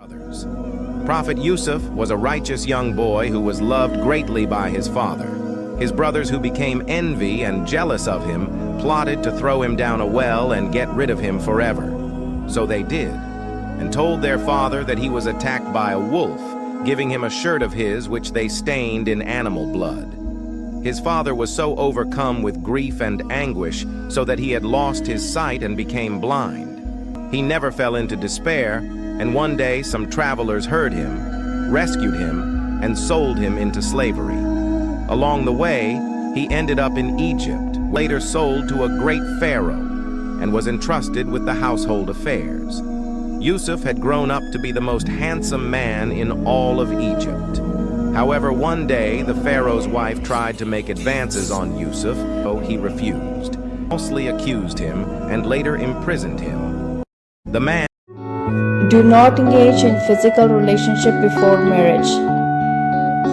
others. Prophet Yusuf was a righteous young boy who was loved greatly by his father. His brothers, who became envy and jealous of him, plotted to throw him down a well and get rid of him forever. So they did, and told their father that he was attacked by a wolf, giving him a shirt of his which they stained in animal blood. His father was so overcome with grief and anguish, so that he had lost his sight and became blind. He never fell into despair, and one day some travelers heard him, rescued him, and sold him into slavery. Along the way, he ended up in Egypt, later sold to a great pharaoh, and was entrusted with the household affairs. Yusuf had grown up to be the most handsome man in all of Egypt. However, one day the pharaoh's wife tried to make advances on Yusuf, though he refused, falsely accused him, and later imprisoned him. The man Do not engage in physical relationship before marriage.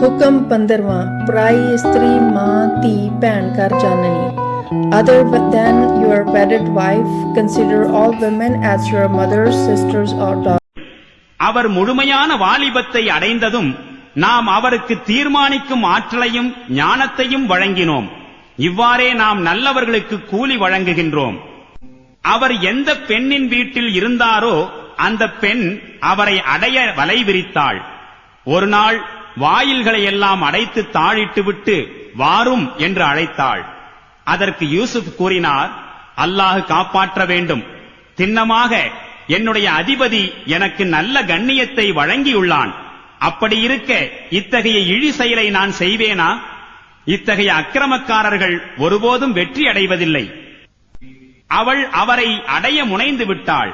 हुक्म 15वां पराई स्त्री माँ धी भैन कर जाननी. Other than your wedded wife, consider all women as your mothers, sisters or daughters. அவர் முழுமையான வாலிபத்தை அடைந்ததும் நாம் அவருக்கு தீர்மானிக்கும் ஆற்றலையும் ஞானத்தையும் வழங்கினோம். இவ்வாறே நாம் நல்லவர்களுக்கு கூலி வழங்குகின்றோம். அவர் எந்த பெண்ணின் வீட்டில் இருந்தாரோ அந்த பெண் அவரை அடைய வலை விரித்தாள். ஒரு நாள் வாயில்களை எல்லாம் அடைத்து தாழிட்டு விட்டு வாரும் என்று அழைத்தாள். அதற்கு யூசுப் கூறினார், அல்லாஹ் காப்பாற்ற வேண்டும். திண்ணமாக என்னுடைய அதிபதி எனக்கு நல்ல கண்ணியத்தை வழங்கியுள்ளான். அப்படி இருக்க இத்தகைய இழி செயலை நான் செய்வேனா? இத்தகைய அக்கிரமக்காரர்கள் ஒருபோதும் வெற்றி அடைவதில்லை. அவள் அவரை அடைய முனைந்து விட்டாள்.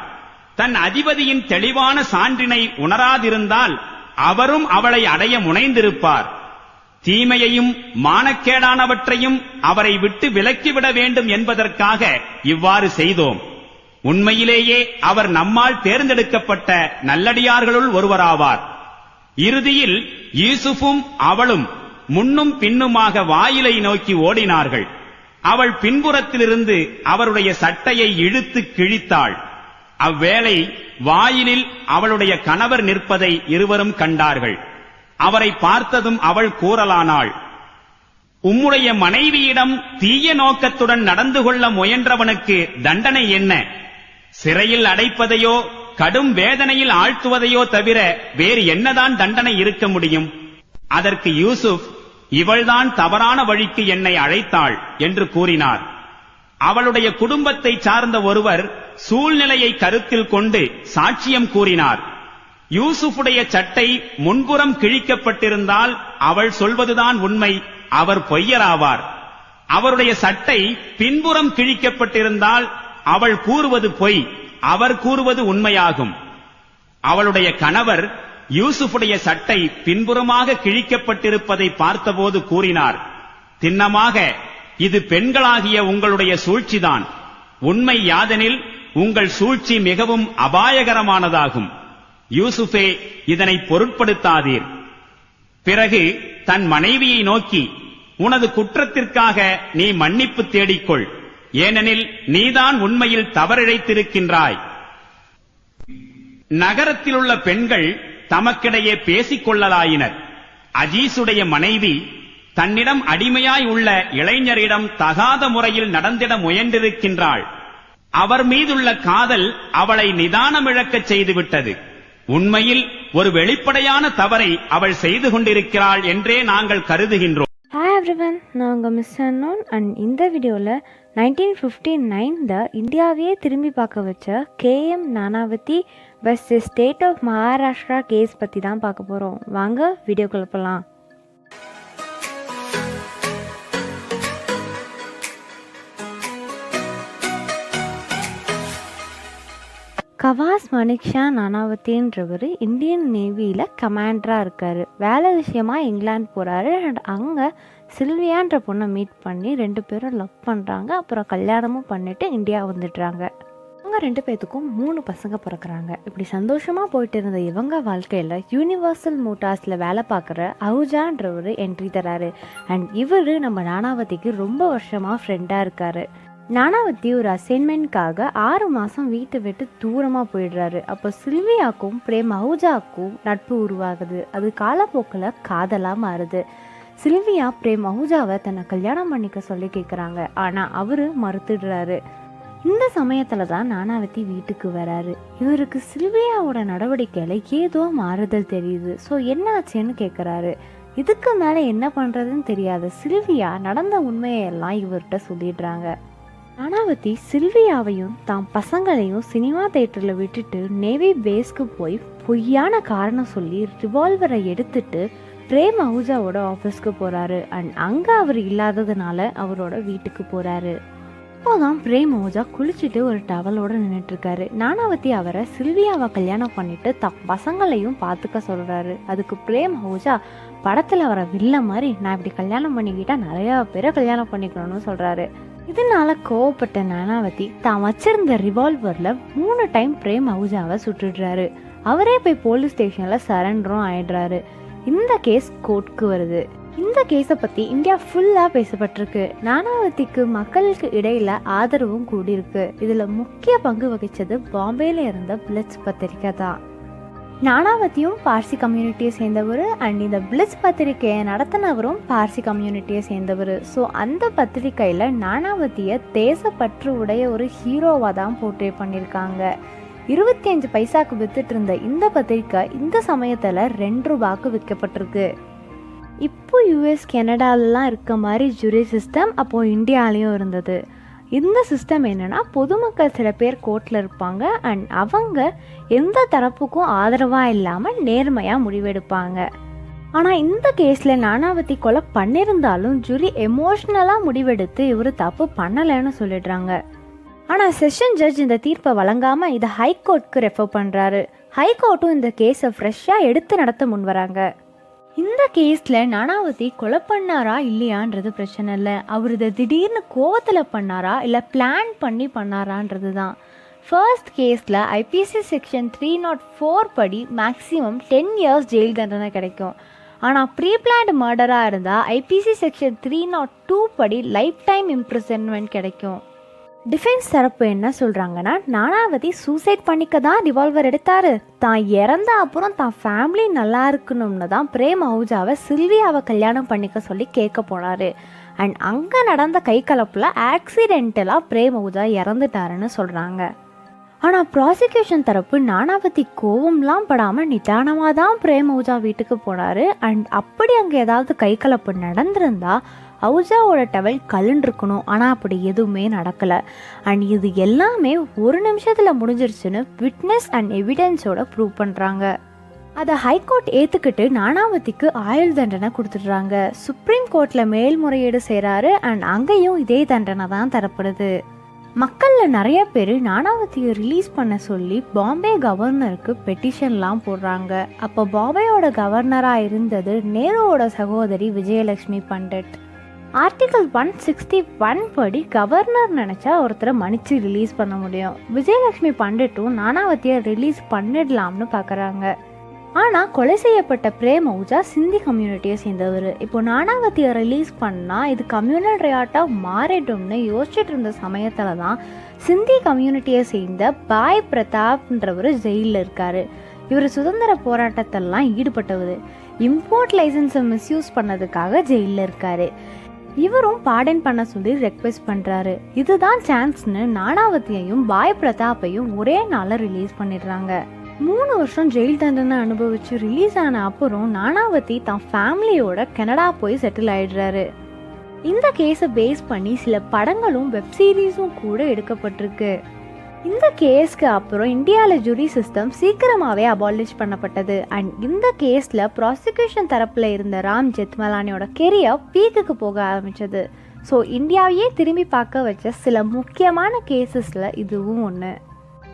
தன் அதிபதியின் தெளிவான சான்றினை உணராதிருந்தால் அவரும் அவளை அடைய முனைந்திருப்பார். தீமையையும் மானக்கேடானவற்றையும் அவரை விட்டு விலக்கிவிட வேண்டும் என்பதற்காக இவ்வாறு செய்தோம். உண்மையிலேயே அவர் நம்மால் தேர்ந்தெடுக்கப்பட்ட நல்லடியார்களுள் ஒருவராவார். இறுதியில் யூசுஃபும் அவளும் முன்னும் பின்னுமாக வாயிலை நோக்கி ஓடினார்கள். அவள் பின்புறத்திலிருந்து அவருடைய சட்டையை இழுத்து கிழித்தாள். அவ்வேளை வாயிலில் அவளுடைய கணவர் நிற்பதை இருவரும் கண்டார்கள். அவரை பார்த்ததும் அவள் கூறலானாள், உம்முடைய மனைவியிடம் தீய நோக்கத்துடன் நடந்து கொள்ள முயன்றவனுக்கு தண்டனை என்ன? சிறையில் அடைப்பதையோ கடும் வேதனையில் ஆழ்த்துவதையோ தவிர வேறு என்னதான் தண்டனை இருக்க முடியும்? அதற்கு யூசுப், இவள்தான் தவறான வழிக்கு என்னை அழைத்தாள் என்று கூறினார். அவளுடைய குடும்பத்தை சார்ந்த ஒருவர் சூழ்நிலையை கருத்தில் கொண்டு சாட்சியம் கூறினார். யூசுஃபுடைய சட்டை முன்புறம் கிழிக்கப்பட்டிருந்தால் அவள் சொல்வதுதான் உண்மை, அவர் பொய்யராவார். அவருடைய சட்டை பின்புறம் கிழிக்கப்பட்டிருந்தால் அவள் கூறுவது பொய், அவர் கூறுவது உண்மையாகும். அவளுடைய கணவர் யூசுஃபுடைய சட்டை பின்புறமாக கிழிக்கப்பட்டிருப்பதை பார்த்தபோது கூறினார், திண்ணமாக இது பெண்களாகிய உங்களுடைய சூழ்ச்சிதான். உண்மை யாதெனில் உங்கள் சூழ்ச்சி மிகவும் அபாயகரமானதாகும். யூசுஃபே, இதனை பொருட்படுத்தாதீர். பிறகு தன் மனைவியை நோக்கி, உனது குற்றத்திற்காக நீ மன்னிப்பு தேடிக்கொள், ஏனெனில் நீதான் உண்மையில் தவறிழைத்திருக்கின்றாய். நகரத்திலுள்ள பெண்கள் தமக்கிடையே பேசிக் கொள்ளலாயினர். அஜீசுடைய மனைவி தன்னிடம் அடிமையாய் உள்ள இளைஞரிடம் தகாத முறையில் நடந்திட முயன்றிருக்கின்றாள். அவர் மீதுள்ள காதல் அவளை நிதானமிழக்கச் செய்துவிட்டது. உண்மையில் ஒரு வெளிப்படையான தவறை அவள் செய்து கொண்டிருக்கிறாள் என்றே நாங்கள் கருதுகின்றோம். Hi everyone, நான் உங்கள் மிஸ் அன்னோன் அண்ட் இந்த வீடியோவில் 1959 இந்தியாவையே திரும்பி பார்க்க வச்ச KM Nanavati versus state of Maharashtra case பற்றி தான் பார்க்க போகிறோம். வாங்க வீடியோக்குள்ள போகலாம். கவாஸ் மணிக்ஷா நானாவத்தின்றவர் இந்தியன் நேவியில் கமாண்டராக இருக்கார். வேலை விஷயமா இங்கிலாந்து போகிறாரு அண்ட் அங்கே சில்வியான்ற பொண்ணை மீட் பண்ணி 2 பேரும் லவ் பண்ணுறாங்க. அப்புறம் கல்யாணமும் பண்ணிவிட்டு இந்தியா வந்துடுறாங்க. அவங்க 2 பேர்த்துக்கும் 3 பசங்க பிறக்கிறாங்க. இப்படி சந்தோஷமாக போயிட்டு இருந்த இவங்க வாழ்க்கையில் யூனிவர்சல் மோட்டார்ஸில் வேலை பார்க்குற அஹூஜான்றவர் என்ட்ரி தராரு. அண்ட் இவர் நம்ம நானாவதிக்கு ரொம்ப வருஷமாக ஃப்ரெண்டாக இருக்கார். நானாவதி ஒரு அசைன்மெண்ட்காக 6 மாதம் வீட்டை விட்டு தூரமாக போயிடுறாரு. அப்போ சில்வியாக்கும் பிரேம் அஹூஜாவுக்கும் நட்பு உருவாகுது. அது காலப்போக்கில் காதலாக மாறுது. சில்வியா பிரேம் அஹூஜாவை தன்னை கல்யாணம் பண்ணிக்க சொல்லி கேட்குறாங்க. ஆனால் அவர் மறுத்துடுறாரு. இந்த சமயத்தில் தான் நானாவதி வீட்டுக்கு வராரு. இவருக்கு சில்வியாவோட நடவடிக்கையில் ஏதோ மாறுதல் தெரியுது. ஸோ என்னாச்சுன்னு கேட்குறாரு. இதுக்கு மேலே என்ன பண்ணுறதுன்னு தெரியாத சில்வியா நடந்த உண்மையெல்லாம் இவர்கிட்ட சொல்லிடுறாங்க. நானாவதி சில்வியாவையும் தான் பசங்களையும் சினிமா தேட்டரில் விட்டுட்டு நேவி பேஸ்க்கு போய் பொய்யான காரணம் சொல்லி ரிவால்வரை எடுத்துட்டு பிரேம் அஹூஜாவோட ஆஃபீஸ்க்கு போகிறாரு. அண்ட் அங்கே அவர் இல்லாததுனால அவரோட வீட்டுக்கு போகிறாரு. அப்போதான் பிரேம் அஹூஜா குளிச்சுட்டு ஒரு டவலோட நின்றுட்டுருக்காரு. நானாவதி அவரை சில்வியாவை கல்யாணம் பண்ணிட்டு தான் பசங்களையும் பார்த்துக்க சொல்கிறாரு. அதுக்கு பிரேம் அஹூஜா படத்தில் வர வில்ல மாதிரி நான் இப்படி கல்யாணம் பண்ணிக்கிட்டா நிறையா பேரை கல்யாணம் பண்ணிக்கணும்னு சொல்கிறாரு. இதனால கோவப்பட்ட நானாவதி தான் வச்சிருந்த ரிவால்வரில் 3 டைம் பிரேம் அஹூஜாவை சுட்டுடுறாரு. அவரே போய் போலீஸ் ஸ்டேஷனில் சரண்டரும் ஆயிடுறாரு. இந்த கேஸ் கோர்ட்டுக்கு வருது. இந்த கேஸை பற்றி இந்தியா ஃபுல்லாக பேசப்பட்டிருக்கு. நானாவதிக்கு மக்களுக்கு இடையில ஆதரவும் கூடியிருக்கு. இதில் முக்கிய பங்கு வகித்தது பாம்பேல இருந்த பிளிட்ஸ் பத்திரிக்கை தான். நானாவதியும் பார்சி கம்யூனிட்டியை சேர்ந்தவர் அண்ட் இந்த பிளிட்ஸ் பத்திரிக்கையை நடத்தினவரும் பார்சி கம்யூனிட்டியை சேர்ந்தவர். ஸோ அந்த பத்திரிக்கையில் நானாவதியை தேசப்பற்று உடைய ஒரு ஹீரோவாக தான் போர்ட்ரே பண்ணியிருக்காங்க. 25 பைசாக்கு வித்துட்டு இருந்த இந்த பத்திரிக்கை இந்த சமயத்தில் 2 ரூபாய்க்கு விற்கப்பட்டிருக்கு. இப்போ யூஎஸ் கனடாலலாம் இருக்க மாதிரி ஜூரி சிஸ்டம் அப்போது இந்தியாலேயும் இருந்தது. இந்த சிஸ்டம் என்னென்னா பொதுமக்கள் சில பேர் கோர்ட்டில் இருப்பாங்க அண்ட் அவங்க எந்த தரப்புக்கும் ஆதரவாக இல்லாமல் நேர்மையாக முடிவெடுப்பாங்க. ஆனால் இந்த கேஸில் நானாவதி கொலை பண்ணியிருந்தாலும் ஜூரி எமோஷ்னலாக முடிவெடுத்து இவர் தப்பு பண்ணலைன்னு சொல்லிடுறாங்க. ஆனால் செஷன் ஜட்ஜ் இந்த தீர்ப்பை வழங்காமல் இதை ஹைகோர்ட்டுக்கு ரெஃபர் பண்ணுறாரு. ஹைகோர்ட்டும் இந்த கேஸை ஃப்ரெஷ்ஷாக எடுத்து நடத்த முன் வராங்க. இந்த கேஸில் நானாவதி கொலை பண்ணாரா இல்லையான்றது பிரச்சனை இல்லை. அவர் இதை திடீர்னு கோவத்தில் பண்ணாரா இல்லை பிளான் பண்ணி பண்ணாரான்றது தான். ஃபர்ஸ்ட் கேஸில் ஐபிசி செக்ஷன் 304 படி மேக்ஸிமம் 10 இயர்ஸ் ஜெயில் தண்டனை கிடைக்கும். ஆனால் ப்ரீ பிளான்டு மர்டராக இருந்தால் ஐபிசி செக்ஷன் 302 படி லைஃப் டைம் இம்ப்ரிசன்மெண்ட் கிடைக்கும். டிஃபென்ஸ் தரப்பு என்ன சொல்கிறாங்கன்னா நானாவதி சூசைட் பண்ணிக்க தான் ரிவால்வர் எடுத்தார். தான் இறந்த அப்புறம் தான் ஃபேமிலி நல்லா இருக்கணும்னு தான் பிரேம் அஹூஜாவை சில்வியாவை கல்யாணம் பண்ணிக்க சொல்லி கேட்க போனார். அண்ட் அங்கே நடந்த கை கலப்பில் ஆக்சிடென்டலாக பிரேம் அஹூஜா இறந்துட்டாருன்னு சொல்கிறாங்க. ஆனால் ப்ராசிக்யூஷன் தரப்பு நானாவதி கோவம்லாம் படாமல் நிதானமாக தான் பிரேம் அஹூஜா வீட்டுக்கு போனார். அண்ட் அப்படி அங்கே ஏதாவது கை கலப்பு நடந்திருந்தா அஹூஜாவோட டவல் கலண்டிருக்கணும். ஆனால் அப்படி எதுவுமே நடக்கலை. அண்ட் இது எல்லாமே 1 நிமிஷத்தில் முடிஞ்சிருச்சுன்னு விட்னஸ் அண்ட் எவிடன்ஸோட ப்ரூவ் பண்ணுறாங்க. அதை ஹைகோர்ட் ஏற்றுக்கிட்டு நானாவதிக்கு ஆயுள் தண்டனை கொடுத்துட்றாங்க. சுப்ரீம் கோர்ட்டில் மேல்முறையீடு செய்கிறாரு அண்ட் அங்கேயும் இதே தண்டனை தான் தரப்படுது. மக்களில் நிறைய பேர் நானாவதியை ரிலீஸ் பண்ண சொல்லி பாம்பே கவர்னருக்கு பெட்டிஷன்லாம் போடுறாங்க. அப்போ பாம்பேயோட கவர்னராக இருந்தது நேருவோட சகோதரி விஜயலட்சுமி பண்டிட். ஆர்டிகல் 161 படி கவர்னர் நினச்சா ஒருத்தரை மன்னிச்சு ரிலீஸ் பண்ண முடியும். விஜயலட்சுமி பண்டிட்டும் நானாவதியை ரிலீஸ் பண்ணிடலாம்னு பார்க்குறாங்க. ஆனால் கொலை செய்யப்பட்ட பிரேம் அஹூஜா சிந்தி கம்யூனிட்டியை சேர்ந்தவர். இப்போ நானாவதியை ரிலீஸ் பண்ணால் இது கம்யூனல் ரியாட்டாக மாறிடும்னு யோசிச்சுட்டு இருந்த சமயத்தில் தான் சிந்தி கம்யூனிட்டியை சேர்ந்த பாய் பிரதாப்ன்றவர் ஜெயிலில் இருக்கார். இவர் சுதந்திர போராட்டத்தெல்லாம் ஈடுபட்டவர். இம்போர்ட் லைசன்ஸை மிஸ்யூஸ் பண்ணதுக்காக ஜெயிலில் இருக்கார். இவரும் பாடன் பண்ண சொல்லி ரெக்வெஸ்ட் பண்ணுறாரு. இதுதான் சான்ஸ்னு நானாவதியையும் பாய் பிரதாப்பையும் ஒரே நாளில் ரிலீஸ் பண்ணிடுறாங்க. 3 வருஷம் ஜெயில் தண்டனை அனுபவிச்சு ரிலீஸ் ஆன அப்புறம் நானாவதி தான் ஃபேமிலியோட கனடா போய் செட்டில் ஆயிடுறாரு. இந்த கேஸை பேஸ் பண்ணி சில படங்களும் வெப் சீரிஸும் கூட எடுக்கப்பட்டிருக்கு. இந்த கேஸ்க்கு அப்புறம் இந்தியாவில் ஜூரி சிஸ்டம் சீக்கிரமாகவே அபாலிஷ் பண்ணப்பட்டது. அண்ட் இந்த கேஸில் ப்ராசிக்யூஷன் தரப்பில் இருந்த ராம் ஜெத்மலானியோட கெரியர் பீக்குக்கு போக ஆரம்பித்தது. ஸோ இந்தியாவையே திரும்பி பார்க்க வச்ச சில முக்கியமான கேசஸில் இதுவும் ஒன்று.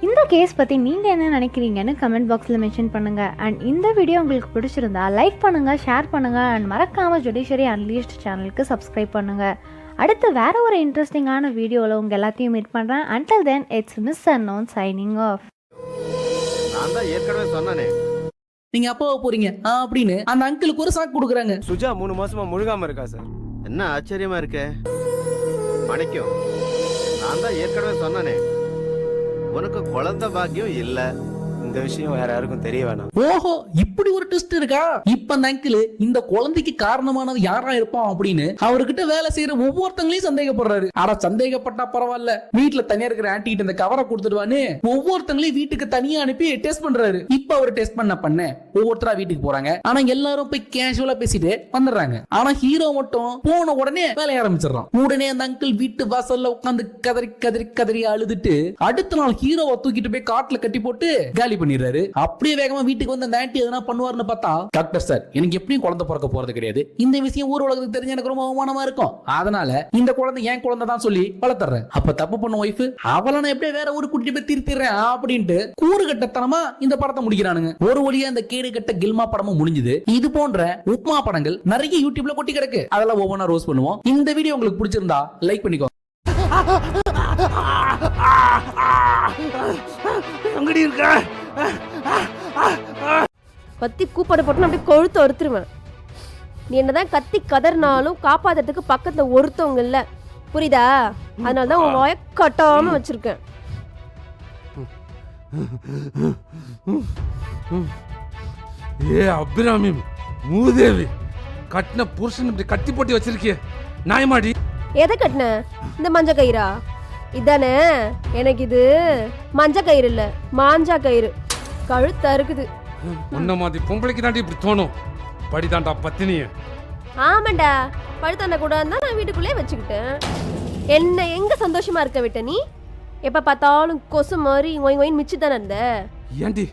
இந்த கேஸ் பற்றி நீங்கள் என்ன நினைக்கிறீங்கன்னு கமெண்ட் பாக்ஸில் மென்ஷன் பண்ணுங்கள். அண்ட் இந்த வீடியோ உங்களுக்கு பிடிச்சிருந்தா லைக் பண்ணுங்கள், ஷேர் பண்ணுங்கள் அண்ட் மறக்காமல் ஜுடிஷியரி அன்லீஸ்ட் சேனலுக்கு சப்ஸ்கிரைப் பண்ணுங்கள். அடுத்து வேற ஒரு இன்ட்ரெஸ்டிங்கான வீடியோவில் உங்கள் எல்லாத்தையும் மீட் பண்ணுறேன். Until then it's miss unknown signing off. நான் தான் ஏற்கனவே சொன்னானே நீங்க அப்பாவை போறீங்க அப்படின்னு அந்த அங்கிளுக்கு ஒரு சாக்கு கொடுக்குறாங்க. சுஜா 3 மாசமா முழுகாம இருக்கா சார். என்ன ஆச்சரியமா இருக்க. மணிக்கும் நான் தான் ஏற்கனவே சொன்னனே உனக்கு குழந்தை பாக்கியம் இல்ல. இந்த விஷயம் வேற யாருக்கும் தெரிய வேணாம். ஓஹோ, இப்படி ஒரு ட்விஸ்ட் இருக்கா? இப்ப அந்த அங்கிள் இந்த குழந்தைக்கு காரணமானது யாரா இருப்பான் அப்படின்னு அவர்கிட்ட வேலை செய்யற ஒவ்வொருத்தங்களையும் சந்தேகப்படுறாரு. ஆனா சந்தேகப்பட்டா பரவாயில்ல, வீட்டுல தனியா இருக்கிற ஆன்டி கிட்ட இந்த கவரை கொடுத்துடுவான்னு ஒவ்வொருத்தங்களையும் வீட்டுக்கு தனியா அனுப்பி டெஸ்ட் பண்றாரு. இப்ப அவர் டெஸ்ட் பண்ண ஒவ்வொருத்தரா வீட்டுக்கு போறாங்க. ஆனா எல்லாரும் போய் கேஷுவலா பேசிட்டு வந்துடுறாங்க. ஆனா ஹீரோ மட்டும் போன உடனே வேலைய ஆரம்பிச்சிடறான். உடனே அந்த அங்கிள் வீட்டு வாசல்ல உட்காந்து கதறி கதறி கதறி அழுதுட்டு அடுத்த நாள் ஹீரோவை தூக்கிட்டு போய் காட்டுல கட்டி போட்டு காலி பண்ணிடுறாரு. அப்படியே வேகமா வீட்டுக்கு வந்து அந்த ஆன்டி எதனா பண்ணுவாருன்னு பார்த்தா, டாக்டர் சார் எனக்கு எப்படியும் குழந்தை பிறக்க போறது கிடையாது, இந்த விஷயம் ஊர் உலகத்துக்கு தெரிஞ்ச எனக்கு ரொம்ப அவமானமா இருக்கும், அதனால இந்த குழந்தை என் குழந்தை தான் சொல்லி வளர்த்துறேன். அப்ப தப்பு பண்ண ஒய்ஃப் அவளை நான் எப்படியே வேற ஊருக்கு கூட்டிட்டு போய் திருத்திடுறேன் அப்படின்ட்டு கூறுகட்டத்தனமா இந்த படத்தை முடிக்கிறானுங்க. ஒரு வழியா இந்த கேடு கட்ட கில்மா படமும் முடிஞ்சது. இது போன்ற உப்மா படங்கள் நிறைய யூடியூப்ல கொட்டி கிடக்கு, அதெல்லாம் ஒவ்வொன்றா ரோஸ் பண்ணுவோம். இந்த வீடியோ உங்களுக்கு பிடிச்சிருந்தா லைக் பண்ணிக்கோ. அங்கடி இருக்க கத்தி கூப்பாடு போட்டு அப்படியே கொழுத்து ஒருத்துருவேன். நீ என்னதான் கத்தி கதறினாலும் காப்பாத்துறதுக்கு பக்கத்துல ஒருத்தவங்க இல்ல, புரியுதா? அதனாலதான் உன் வாய கட்டாம வச்சிருக்கேன். ஏ அபிராமி மூதேவி, கட்டின புருஷன் இப்படி கட்டி போட்டு வச்சிருக்கிய நாயமாடி. எதை கட்டின? இந்த மஞ்ச கயிறா? இதானே? எனக்கு இது மஞ்ச கயிறு இல்ல, மாஞ்சா கயிறு. கழுத்தா இருக்குது. உன்ன மாதிரி பொம்பளைக்கு தாண்டி இப்படி தோணும். படிதாண்டா பத்தினிய. ஆமாண்டா, பழுத்தாண்ட கூட இருந்தா நான் வீட்டுக்குள்ளே வச்சுக்கிட்டேன். என்ன எங்க சந்தோஷமா இருக்க விட்ட நீ? எப்ப பார்த்தாலும் கொசு மாதிரி ஒய் ஒயின் மிச்சு தானே இருந்த. ஏண்டி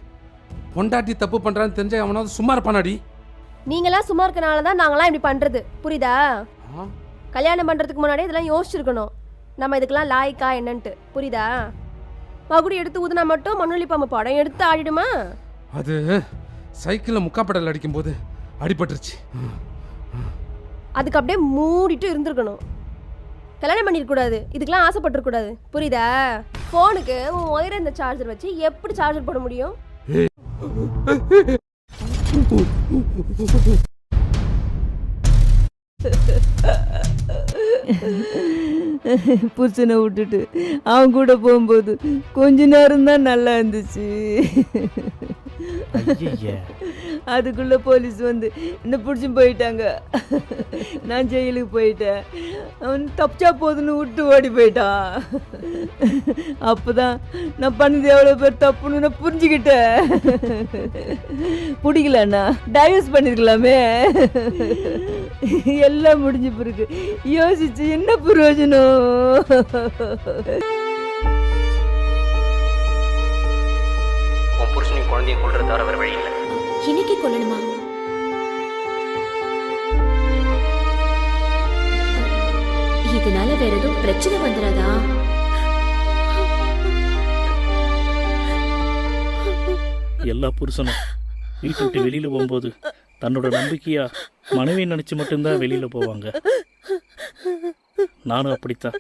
பொண்டாட்டி தப்பு பண்றான்னு தெரிஞ்ச அவனாவது சும்மா இருப்பானாடி? நீங்களாம் சும்மா இருக்கனாலதான் நாங்களாம் இப்படி பண்றது, புரியுதா? கல்யாணம் பண்றதுக்கு முன்னாடி இதெல்லாம் யோசிச்சிருக்கணும், நம்ம இதுக்கெல்லாம் லாய்க்கா என்னன்ட்டு, புரியுதா? மகுடி எடுத்து ஊதுனா மட்டும் மண்ணுளி பாம்பு படம் எடுத்து ஆடிடுமா? அது சைக்கிள்ல முக்காப்படல் அடிக்கும் போது அடிபட்டுருச்சு. அதுக்கு அப்படியே மூடிட்டு இருந்திருக்கணும். கல்யாணம் பண்ணிருக்க கூடாது, இதுக்கெல்லாம் ஆசைப்பட்டிருக்க கூடாது, புரியுதா? போனுக்கு உன் ஒயரை இந்த சார்ஜர் வச்சு எப்படி சார்ஜர் போட முடியும்? புருஷனை விட்டுட்டு அவன் கூட போகும்போது கொஞ்ச நேரம் தான் நல்லா இருந்துச்சு. அதுக்குள்ள போலீஸ் வந்து என்ன பிடிச்சி போயிட்டாங்க. நான் ஜெயிலுக்கு போயிட்டேன். அவன் தப்பிச்சா போதுன்னு விட்டு ஓடி போயிட்டான். அப்போதான் நான் பண்ணது எவ்வளோ பேர் தப்புன்னு நான் புரிஞ்சுக்கிட்டேன். பிடிக்கலண்ணா டைவர்ஸ் பண்ணிருக்கலாமே. எல்லாம் முடிஞ்ச பிறகு யோசிச்சு என்ன பிரயோஜனம்? உன் புருஷனையும் குழந்தையும் கொள்றது தவிர வேற வழி இல்லை. இன்னைக்கு கொல்லணுமா? இதனால வேற எதுவும் பிரச்சனை வந்துடாதா? எல்லா புருஷனும் வீட்டு விட்டு வெளியில போகும்போது தன்னோட நம்பிக்கையா மனைவியை நினைச்சு மட்டும்தான் வெளியில போவாங்க. நானும் அப்படித்தான்.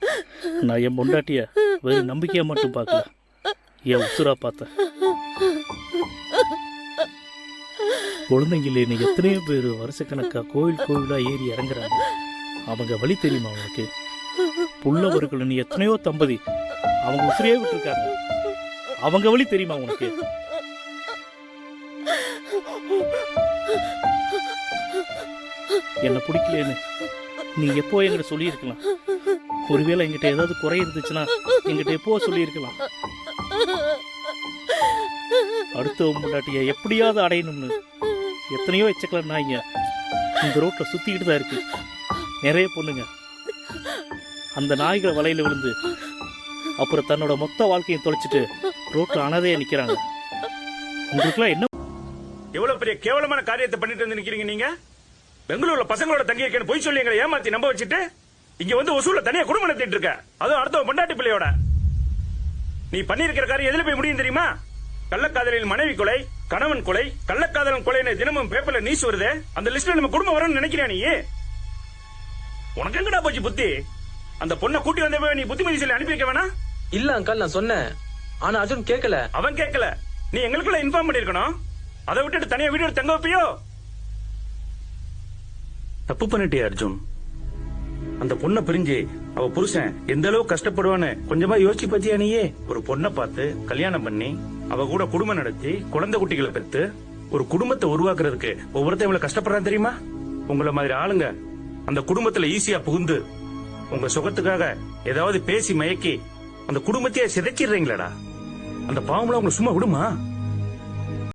நான் என் பொண்டாட்டிய வேறு நம்பிக்கையா மட்டும் பார்க்கல, என் உசுரா பார்த்தேன். குழந்தைங்கள எத்தனையோ பேர் வருஷக்கணக்கா கோயில் கோயிலா ஏறி இறங்குறாங்க. அவங்க வழி தெரியுமா அவனுக்கு? புள்ளவர்கள் நீ எத்தனையோ தம்பதி அவங்க உசுரையே விட்டுருக்காங்க. அவங்க வழி தெரியுமா உனக்கு? என்ன பிடிக்கலன்னு நீ எப்போ என்கிட்ட சொல்லியிருக்கலாம். ஒருவேளை என்கிட்ட ஏதாவது குறை இருந்துச்சுன்னா என்கிட்ட எப்போ சொல்லியிருக்கலாம். அடுத்த முன்னாட்டிய எப்படியாவது அடையணும்னு எத்தனையோ எச்சக்கல நாய்ங்க இந்த ரோட்ல சுத்திக்கிட்டு தான் இருக்கு. நிறைய பொண்ணுங்க அந்த நாய்களை வலையில விழுந்து அப்புறம் தன்னோட மொத்த வாழ்க்கையை தொலைச்சிட்டு ரோட்ல அனாதையா நிக்கிறாங்க. உங்களுக்குலாம் என்ன எவ்வளவு பெரிய கேவலமான காரியத்தை பண்ணிட்டு வந்து நிக்கிறீங்க நீங்க? பெங்களூர்ல பசங்களோட தங்கி இருக்கேன்னு போய் சொல்லி எங்களை ஏமாத்தி நம்ப வச்சுட்டு இங்க வந்து ஒசூர்ல தனியா குடும்பம் நடத்திட்டு இருக்க, அதுவும் அடுத்த பொண்டாட்டி பிள்ளையோட. நீ பண்ணிருக்கிற காரியம் எதுல போய் முடியும் தெரியுமா? கள்ளக்காதலின் மனைவி கொலை, கணவன் கொலை, கள்ளக்காதலன் கொலைன்னு தினமும் பேப்பர்ல நியூஸ் வருது. அந்த லிஸ்ட்ல நம்ம குடும்பம் வரும்னு நினைக்கிறியா நீ? உனக்கு எங்கடா போச்சு புத்தி? அந்த பொண்ணை கூட்டி வந்தவே நீ புத்திமதி சொல்லி அனுப்பி வைக்க வேணா? இல்ல அங்கிள், நான் சொன்னேன். ஆனா அர்ஜுன் கேட்கல. அவன் கேட்கல, நீ எங்களுக்குள்ள இன்ஃபார்ம் பண்ணிருக்கணும். அதை விட்டுட்டு தனியா வீடியோ தங்க வைப்பியோ? தப்பு பண்ணிட்டே அர்ஜுன். அந்த பொண்ணை பிரிஞ்சு அவ புருஷன் எந்த அளவு கஷ்டப்படுவான்னு கொஞ்சமா யோசிச்சு பாத்தியா நீயே? ஒரு பொண்ணை பார்த்து கல்யாணம் பண்ணி அவ கூட குடும்பம் நடத்தி குழந்தை குட்டிகளை பெற்று ஒரு குடும்பத்தை உருவாக்குறதுக்கு ஒவ்வொருத்தரும் இவ்வளவு கஷ்டப்படுறான் தெரியுமா? உங்களை மாதிரி ஆளுங்க அந்த குடும்பத்துல ஈஸியா புகுந்து உங்க சுகத்துக்காக ஏதாவது பேசி மயக்கி அந்த குடும்பத்தையே சிதைச்சிடுறீங்களடா. அந்த பாவம்லாம் உங்களை சும்மா விடுமா?